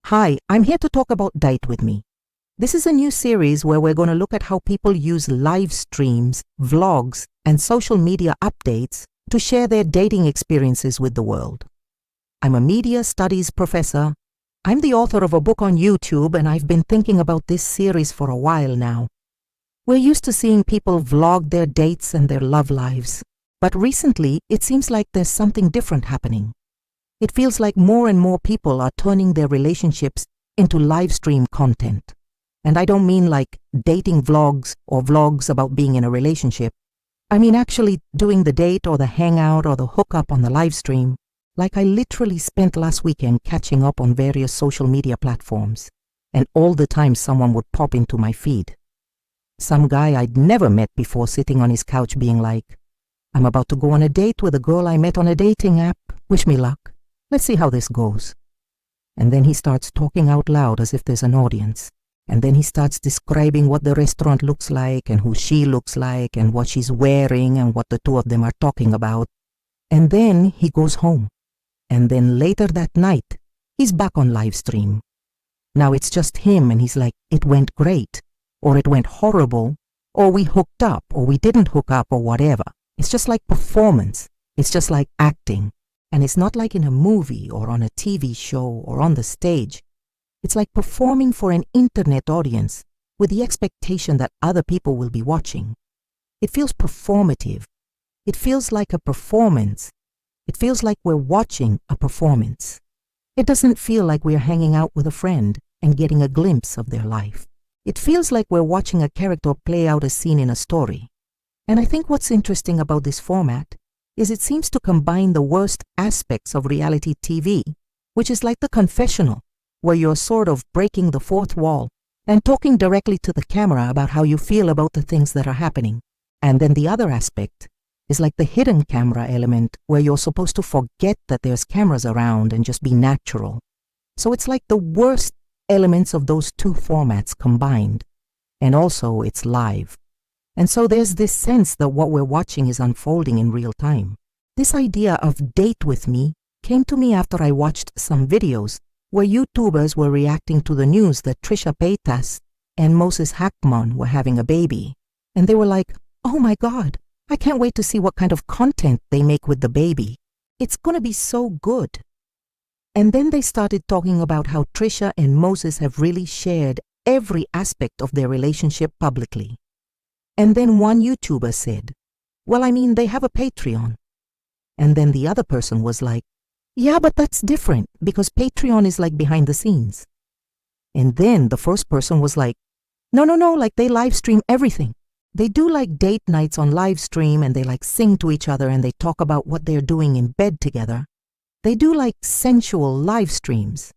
Hi, I'm here to talk about Date With Me. This is a new series where we're going to look at how people use live streams, vlogs, and social media updates to share their dating experiences with the world. I'm a media studies professor. I'm the author of a book on YouTube, and I've been thinking about this series for a while now. We're used to seeing people vlog their dates and their love lives, but recently it seems like there's something different happening. It feels like more and more people are turning their relationships into live stream content. And I don't mean like dating vlogs or vlogs about being in a relationship. I mean actually doing the date or the hangout or the hookup on the live stream. Like I literally spent last weekend catching up on various social media platforms, and all the time someone would pop into my feed. Some guy I'd never met before sitting on his couch being like, I'm about to go on a date with a girl I met on a dating app. Wish me luck. Let's see how this goes. And then he starts talking out loud as if there's an audience. And then he starts describing what the restaurant looks like and who she looks like and what she's wearing and what the two of them are talking about. And then he goes home. And then later that night, he's back on live stream. Now it's just him and he's like, it went great, or it went horrible, or we hooked up, or we didn't hook up, or whatever. It's just like performance. It's just like acting. And it's not like in a movie or on a TV show or on the stage. It's like performing for an internet audience with the expectation that other people will be watching. It feels performative. It feels like a performance. It feels like we're watching a performance. It doesn't feel like we're hanging out with a friend and getting a glimpse of their life. It feels like we're watching a character play out a scene in a story. And I think what's interesting about this format is it seems to combine the worst aspects of reality TV, which is like the confessional, where you're sort of breaking the fourth wall and talking directly to the camera about how you feel about the things that are happening. And then the other aspect is like the hidden camera element, where you're supposed to forget that there's cameras around and just be natural. So it's like the worst elements of those two formats combined. And also it's live. And so there's this sense that what we're watching is unfolding in real time. This idea of Date With Me came to me after I watched some videos where YouTubers were reacting to the news that Trisha Paytas and Moses Hackman were having a baby. And they were like, oh my God, I can't wait to see what kind of content they make with the baby. It's gonna be so good. And then they started talking about how Trisha and Moses have really shared every aspect of their relationship publicly. And then one YouTuber said, well, I mean, they have a Patreon. And then the other person was like, yeah, but that's different because Patreon is like behind the scenes. And then the first person was like, no, like they live stream everything. They do like date nights on live stream and they like sing to each other and they talk about what they're doing in bed together. They do like sensual live streams.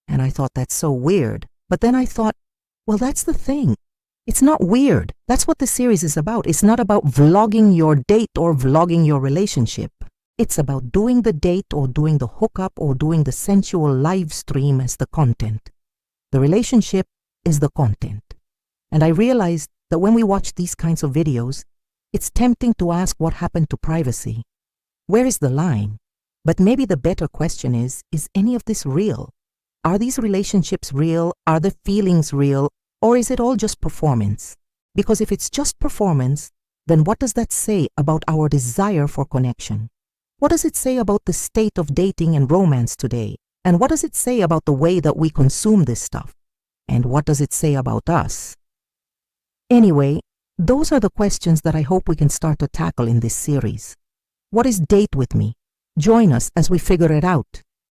And I thought that's so weird. But then I thought, well, that's the thing. It's not weird. That's what the series is about. It's not about vlogging your date or vlogging your relationship. It's about doing the date or doing the hookup or doing the sensual live stream as the content. The relationship is the content. And I realized that when we watch these kinds of videos, it's tempting to ask what happened to privacy. Where is the line? But maybe the better question is any of this real? Are these relationships real? Are the feelings real? Or is it all just performance? Because if it's just performance, then what does that say about our desire for connection? What does it say about the state of dating and romance today? And what does it say about the way that we consume this stuff? And what does it say about us? Anyway, those are the questions that I hope we can start to tackle in this series. What is Date With Me? Join us as we figure it out.